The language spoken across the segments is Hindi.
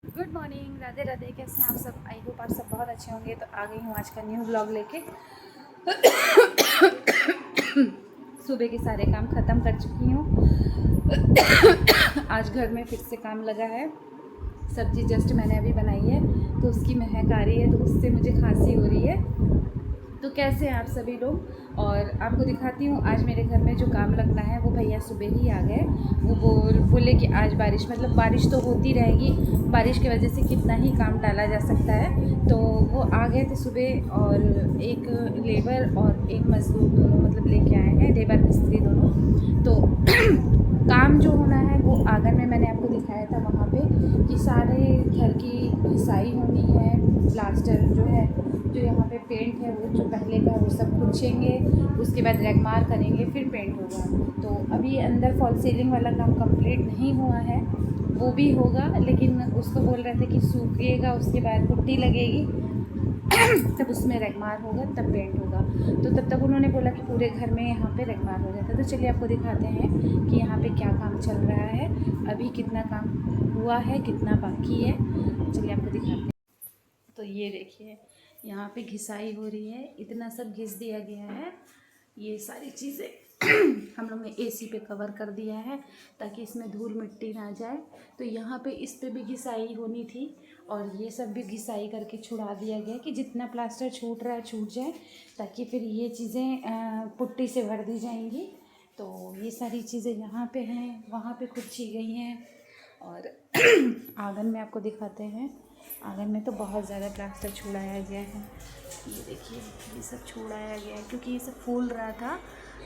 Good morning, Radhe Radhe. कैसे हैं आप सब? आई होप आप सब बहुत अच्छे होंगे। तो आ गई हूँ आज का न्यू ब्लॉग लेके। सुबह के सारे काम ख़त्म कर चुकी हूँ। आज घर में फिर से काम लगा है। सब्जी जस्ट मैंने अभी बनाई है तो उसकी महक आ रही है, तो उससे मुझे खांसी हो रही है। तो कैसे हैं आप सभी लोग? और आपको दिखाती हूँ आज मेरे घर में जो काम लगना है। वो भैया सुबह ही आ गए। वो बोले कि आज बारिश, मतलब बारिश तो होती रहेगी, बारिश की वजह से कितना ही काम टाला जा सकता है। तो वो आ गए थे सुबह, और एक लेबर और एक मज़दूर दोनों मतलब लेके आए हैं, लेबर मिस्त्री दोनों। तो काम जो होना है वो आंगन में मैंने आपको दिखाया था वहाँ पे, कि सारे घर की घिसाई होनी है। प्लास्टर जो है, जो यहाँ पे पेंट है, वो जो पहले का वो सब खुर्चेंगे, उसके बाद रेगमार करेंगे, फिर पेंट होगा। तो अभी अंदर फॉल सीलिंग वाला काम कंप्लीट नहीं हुआ है, वो भी होगा। लेकिन उसको बोल रहे थे कि सूखेगा, उसके बाद पुट्टी लगेगी, तब उसमें रेगमार होगा, तब पेंट होगा। तो तब तक उन्होंने बोला कि पूरे घर में यहाँ पे रेगमार हो जाता है। तो चलिए आपको दिखाते हैं कि यहाँ पे क्या काम चल रहा है, अभी कितना काम हुआ है, कितना बाकी है। चलिए आपको दिखाते हैं। तो ये देखिए, यहाँ पे घिसाई हो रही है, इतना सब घिस दिया गया है। ये सारी चीज़ें हम लोग ने एसी पे कवर कर दिया है ताकि इसमें धूल मिट्टी ना जाए। तो यहाँ पे इस पे भी घिसाई होनी थी, और ये सब भी घिसाई करके छुड़ा दिया गया कि जितना प्लास्टर छूट रहा है छूट जाए, ताकि फिर ये चीज़ें पुट्टी से भर दी जाएंगी। तो ये सारी चीज़ें यहाँ पे हैं, वहाँ पे खुर्ची गई हैं। और आंगन में आपको दिखाते हैं। आंगन में तो बहुत ज़्यादा प्लास्टर छुड़ाया गया है। ये देखिए, ये सब छुड़ाया गया है क्योंकि ये सब फूल रहा था,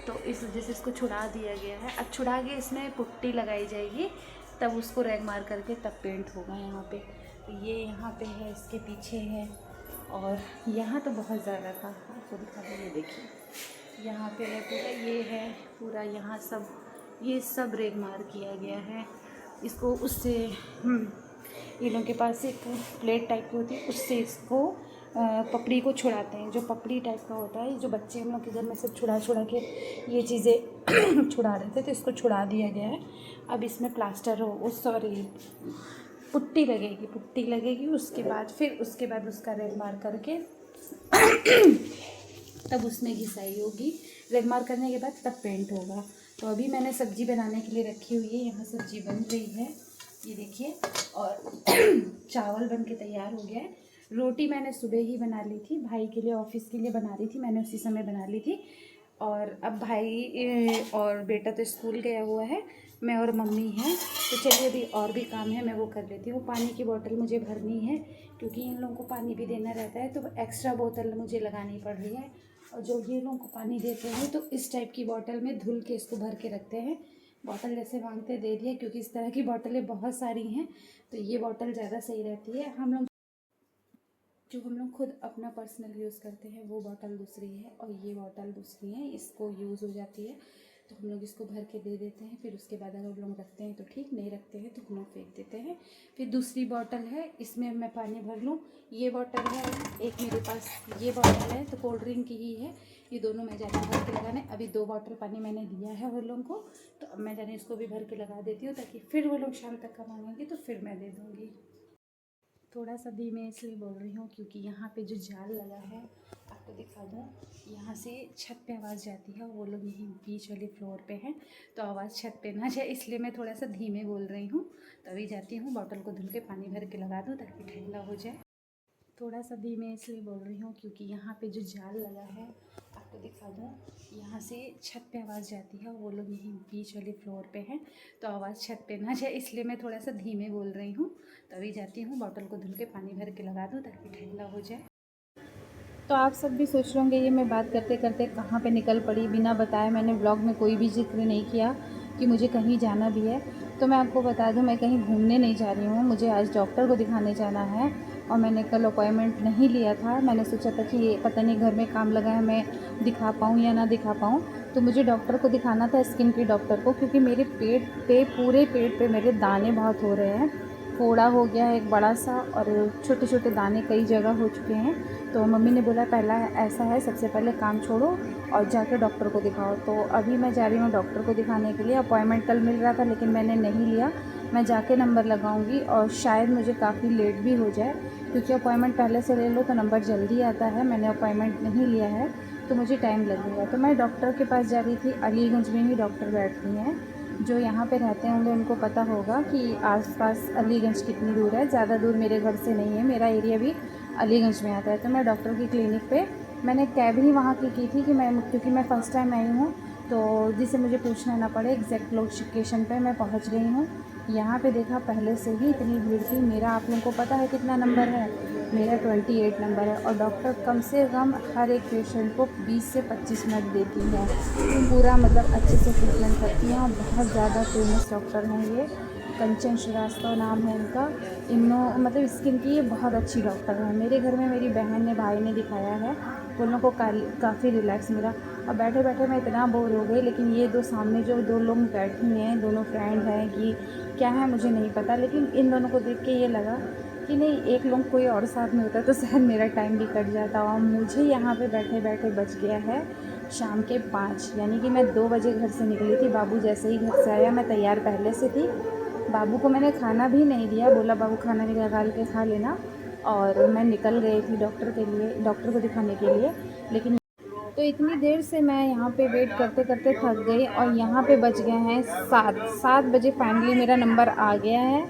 तो इस वजह से इसको छुड़ा दिया गया है। अब छुड़ा के इसमें पुट्टी लगाई जाएगी, तब उसको रैग मार करके तब पेंट होगा यहाँ पे। तो ये यहाँ पे है, इसके पीछे है, और यहाँ तो बहुत ज़्यादा था। आपको दिखा दें, ये देखिए यहाँ पे है पूरा, ये है पूरा, यहाँ सब ये सब रेग मार किया गया है। इसको उससे इन लोगों के पास एक प्लेट टाइप की होती है, उससे इसको पपड़ी को छुड़ाते हैं। जो पपड़ी टाइप का होता है, जो बच्चे हम लोग के घर में सब छुड़ा छुड़ा के ये चीज़ें छुड़ा रहे थे, तो इसको छुड़ा दिया गया है। अब इसमें प्लास्टर हो, उस सॉरी पुट्टी लगेगी, पुट्टी लगेगी, उसके बाद फिर उसके बाद उसका रेग मार करके तब उसमें घिसाई होगी। रेगमार करने के बाद तब पेंट होगा। तो अभी मैंने सब्ज़ी बनाने के लिए रखी हुई है, यहाँ सब्ज़ी बन रही है, ये देखिए। और चावल बन के तैयार हो गया है। रोटी मैंने सुबह ही बना ली थी, भाई के लिए ऑफिस के लिए बना रही थी, मैंने उसी समय बना ली थी। और अब भाई और बेटा तो स्कूल गया हुआ है, मैं और मम्मी हैं। तो चलिए, अभी और भी काम है, मैं वो कर लेती हूँ। पानी की बोतल मुझे भरनी है क्योंकि इन लोगों को पानी भी देना रहता है, तो एक्स्ट्रा बोतल मुझे लगानी पड़ रही है। और जो ये लोगों को पानी देते हैं तो इस टाइप की बोतल में धुल के इसको भर के रखते हैं। बोतल जैसे मांगते दे दिया, क्योंकि इस तरह की बोतलें बहुत सारी हैं, तो ये बोतल ज़्यादा सही रहती है। हम लोग खुद अपना पर्सनल यूज़ करते हैं वो बोतल दूसरी है, और ये बोतल दूसरी है, इसको यूज़ हो जाती है। तो हम लोग इसको भर के दे देते हैं, फिर उसके बाद अगर लोग रखते हैं तो ठीक, नहीं रखते हैं तो हम लोग फेंक देते हैं। फिर दूसरी बोतल है, इसमें मैं पानी भर लूँ। ये बोतल है, एक मेरे पास ये बोतल है, तो कोल्ड ड्रिंक की ही है। ये दोनों मैं जाने भर के लगाने, अभी 2 बोतल पानी मैंने दिया है वो लोगों को, तो अब मैं जाने इसको भी भर के लगा देती हूँ, ताकि फिर वो लोग शाम तक का मांगेंगे तो फिर मैं दे दूँगी। थोड़ा सा धीमे इसलिए बोल रही हूँ क्योंकि यहाँ पे जो जाल लगा है, आपको दिखा दूँ, यहाँ से छत पे आवाज़ जाती है, वो लोग यहीं बीच वाले फ्लोर पे हैं, तो आवाज़ छत पे ना जाए, इसलिए मैं थोड़ा सा धीमे बोल रही हूँ। तभी जाती हूँ, बॉटल को धुल के पानी भर के लगा दूँ ताकि ठंडा हो जाए। थोड़ा सा धीमे इसलिए बोल रही हूँ क्योंकि यहाँ पे जो जाल लगा है, आपको दिखा दूँ, यहाँ से छत पे आवाज़ जाती है, वो लोग यहीं बीच वाले फ्लोर पे हैं, तो आवाज़ छत पे ना जाए, इसलिए मैं थोड़ा सा धीमे बोल रही हूँ। तभी जाती हूँ, बॉटल को धुल के पानी भर के लगा दूँ ताकि ठंडा हो जाए। तो आप सब भी सोच रहे होंगे ये मैं बात करते करते कहाँ पे निकल पड़ी, बिना बताए। मैंने व्लॉग में कोई भी जिक्र नहीं किया कि मुझे कहीं जाना भी है। तो मैं आपको बता दूं, मैं कहीं घूमने नहीं जा रही हूँ, मुझे आज डॉक्टर को दिखाने जाना है, और मैंने कल अपॉइंटमेंट नहीं लिया था। मैंने सोचा था कि ये पता नहीं घर में काम लगा है, मैं दिखा पाऊँ या ना दिखा पाऊँ। तो मुझे डॉक्टर को दिखाना था, स्किन के डॉक्टर को, क्योंकि मेरे पेट पे, पूरे पेट पे मेरे दाने बहुत हो रहे हैं। फोड़ा हो गया है एक बड़ा सा, और छोटे छोटे दाने कई जगह हो चुके हैं। तो मम्मी ने बोला पहला ऐसा है, सबसे पहले काम छोड़ो और जाकर डॉक्टर को दिखाओ। तो अभी मैं जा रही हूँ डॉक्टर को दिखाने के लिए। अपॉइंटमेंट कल मिल रहा था लेकिन मैंने नहीं लिया, मैं जाके नंबर लगाऊंगी और शायद मुझे काफ़ी लेट भी हो जाए, क्योंकि अपॉइंटमेंट पहले से ले लो तो नंबर जल्दी आता है। मैंने अपॉइंटमेंट नहीं लिया है तो मुझे टाइम लगेगा। तो मैं डॉक्टर के पास जा रही थी। अलीगंज में ही डॉक्टर बैठती हैं, जो यहाँ पे रहते होंगे उनको पता होगा कि आसपास अलीगंज कितनी दूर है। ज़्यादा दूर मेरे घर से नहीं है, मेरा एरिया भी अलीगंज में आता है। तो मैं डॉक्टर की क्लिनिक पे मैंने कैब ही वहाँ की थी कि क्योंकि मैं फ़र्स्ट टाइम आई हूँ, तो जिससे मुझे पूछना ना पड़े, एग्जैक्ट लोकेशन पे मैं पहुँच गई हूँ। यहाँ पे देखा पहले से ही इतनी भीड़ थी। मेरा आप लोगों को पता है कितना नंबर है, मेरा 28 नंबर है। और डॉक्टर कम से कम हर एक पेशेंट को 20 से 25 मिनट देती है, पूरा मतलब अच्छे से ट्रीटमेंट करती हैं। और बहुत ज़्यादा फेमस डॉक्टर हैं ये, कंचन श्रीवास्तव नाम है इनका। मतलब स्किन की ये बहुत अच्छी डॉक्टर है। मेरे घर में मेरी बहन ने, भाई ने दिखाया है, उन लोगों को काफ़ी रिलैक्स मिला। और बैठे बैठे मैं इतना बोर हो गई। लेकिन ये दो सामने जो दो लोग बैठी हैं, दोनों फ्रेंड हैं कि क्या है मुझे नहीं पता, लेकिन इन दोनों को देख के ये लगा कि नहीं, एक लोग कोई और साथ में होता तो शायद मेरा टाइम भी कट जाता। और मुझे यहाँ पे बैठे बैठे बच गया है शाम के 5, यानी कि मैं 2 बजे घर से निकली थी। बाबू जैसे ही घर से आया, मैं तैयार पहले से थी। बाबू को मैंने खाना भी नहीं दिया, बोला बाबू खाना निकाल के खा लेना। और मैं निकल गई थी डॉक्टर को दिखाने के लिए। लेकिन तो इतनी देर से मैं यहाँ पे वेट करते करते थक गई। और यहाँ पे बज गए हैं 7 बजे फाइनली मेरा नंबर आ गया है।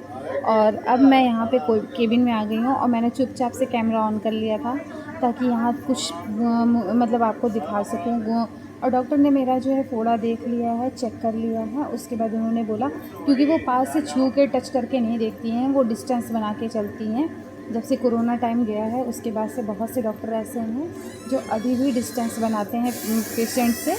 और अब मैं यहाँ पे कोई केबिन में आ गई हूँ और मैंने चुपचाप से कैमरा ऑन कर लिया था, ताकि यहाँ कुछ मतलब आपको दिखा सकूँ। और डॉक्टर ने मेरा जो है फोड़ा देख लिया है, चेक कर लिया है। उसके बाद उन्होंने बोला, क्योंकि वो पास से छू के टच करके नहीं देखती हैं, वो डिस्टेंस बना के चलती हैं। जब से कोरोना टाइम गया है उसके बाद से बहुत से डॉक्टर ऐसे हैं जो अभी भी डिस्टेंस बनाते हैं पेशेंट से।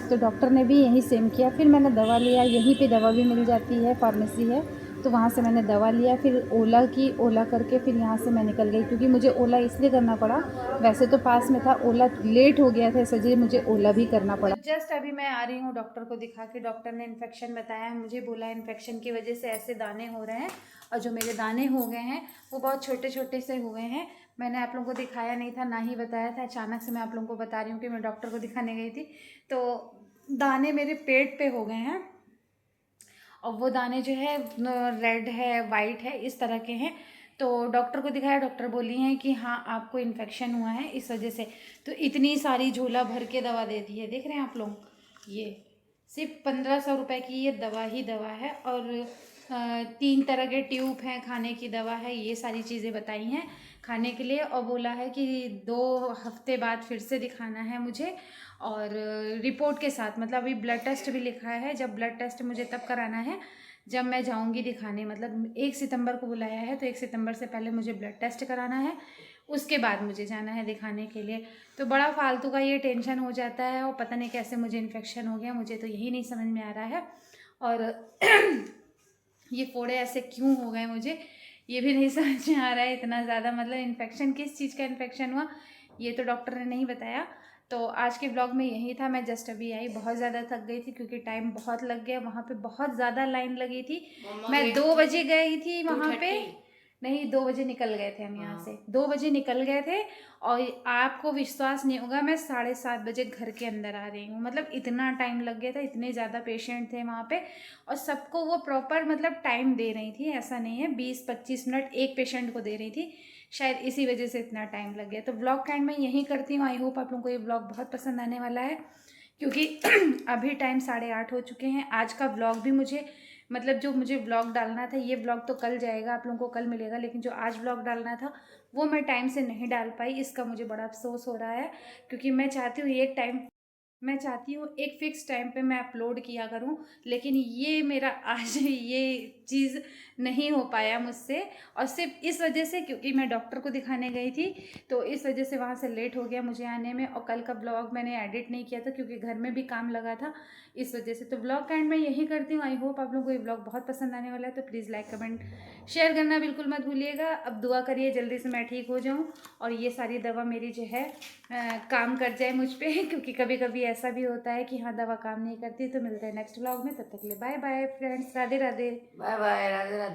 तो डॉक्टर ने भी यही सेम किया। फिर मैंने दवा लिया, यहीं पे दवा भी मिल जाती है, फार्मेसी है, तो वहाँ से मैंने दवा लिया। फिर ओला करके फिर यहाँ से मैं निकल गई, क्योंकि मुझे ओला इसलिए करना पड़ा, वैसे तो पास में था, ओला लेट हो गया था इसलिए मुझे ओला भी करना पड़ा। जस्ट अभी मैं आ रही हूँ डॉक्टर को दिखा के। डॉक्टर ने इन्फेक्शन बताया है मुझे, बोला इन्फेक्शन की वजह से ऐसे दाने हो रहे हैं। और जो मेरे दाने हो गए हैं वो बहुत छोटे छोटे से हुए हैं। मैंने आप लोगों को दिखाया नहीं था, ना ही बताया था, अचानक से मैं आप लोगों को बता रही हूँ कि मैं डॉक्टर को दिखाने गई थी। तो दाने मेरे पेट पे हो गए हैं, और वो दाने जो है रेड है, वाइट है, इस तरह के हैं। तो डॉक्टर को दिखाया, डॉक्टर बोली हैं कि हाँ आपको इन्फेक्शन हुआ है इस वजह से। तो इतनी सारी झोला भर के दवा दे दी है, देख रहे हैं आप लोग, ये सिर्फ 1500 रुपये की ये दवा ही दवा है। और 3 तरह के ट्यूब हैं, खाने की दवा है, ये सारी चीज़ें बताई हैं खाने के लिए। और बोला है कि 2 हफ्ते बाद फिर से दिखाना है मुझे, और रिपोर्ट के साथ, मतलब अभी ब्लड टेस्ट भी लिखा है। जब ब्लड टेस्ट मुझे तब कराना है जब मैं जाऊंगी दिखाने, मतलब 1 सितंबर को बुलाया है, तो 1 सितंबर से पहले मुझे ब्लड टेस्ट कराना है, उसके बाद मुझे जाना है दिखाने के लिए। तो बड़ा फालतू का ये टेंशन हो जाता है, और पता नहीं कैसे मुझे इन्फेक्शन हो गया, मुझे तो यही नहीं समझ में आ रहा है। और ये फोड़े ऐसे क्यों हो गए मुझे ये भी नहीं समझ में आ रहा है। इतना ज़्यादा मतलब इन्फेक्शन, किस चीज़ का इन्फेक्शन हुआ ये तो डॉक्टर ने नहीं बताया। तो आज के ब्लॉग में यही था। मैं जस्ट अभी आई, बहुत ज़्यादा थक गई थी क्योंकि टाइम बहुत लग गया। वहाँ पे बहुत ज़्यादा लाइन लगी थी। मैं 2 बजे गई थी वहाँ पे, नहीं 2 बजे निकल गए थे हम यहाँ से, 2 बजे निकल गए थे। और आपको विश्वास नहीं होगा, मैं 7:30 बजे घर के अंदर आ रही हूँ। मतलब इतना टाइम लग गया था, इतने ज़्यादा पेशेंट थे वहाँ पे, और सबको वो प्रॉपर मतलब टाइम दे रही थी, ऐसा नहीं है 20-25 मिनट एक पेशेंट को दे रही थी। शायद इसी वजह से इतना टाइम लग गया। तो ब्लॉग का एंड मैं यहीं करती हूँ। आई होप आप लोगों को ये ब्लॉग बहुत पसंद आने वाला है, क्योंकि अभी टाइम 8:30 हो चुके हैं। आज का ब्लॉग भी मुझे, मतलब जो मुझे ब्लॉग डालना था, ये ब्लॉग तो कल जाएगा, आप लोगों को कल मिलेगा, लेकिन जो आज ब्लॉग डालना था वो मैं टाइम से नहीं डाल पाई। इसका मुझे बड़ा अफसोस हो रहा है, क्योंकि मैं चाहती हूँ एक फ़िक्स टाइम पे मैं अपलोड किया करूँ, लेकिन ये मेरा आज ये चीज़ नहीं हो पाया मुझसे। और सिर्फ इस वजह से, क्योंकि मैं डॉक्टर को दिखाने गई थी, तो इस वजह से वहाँ से लेट हो गया मुझे आने में। और कल का ब्लॉग मैंने एडिट नहीं किया था क्योंकि घर में भी काम लगा था, इस वजह से। तो ब्लॉग का एंड मैं यही करती हूँ। आई होप आप लोगों को ये ब्लॉग बहुत पसंद आने वाला है। तो प्लीज़ लाइक कमेंट शेयर करना बिल्कुल मत भूलिएगा। अब दुआ करिए जल्दी से मैं ठीक हो जाऊँ और ये सारी दवा मेरी जो है काम कर जाए मुझ पर, क्योंकि कभी कभी ऐसा भी होता है कि हाँ दवा काम नहीं करती। तो मिलते हैं नेक्स्ट व्लॉग में, तब तक के लिए bye bye friends, Radhe Radhe. Bye bye, Radhe Radhe.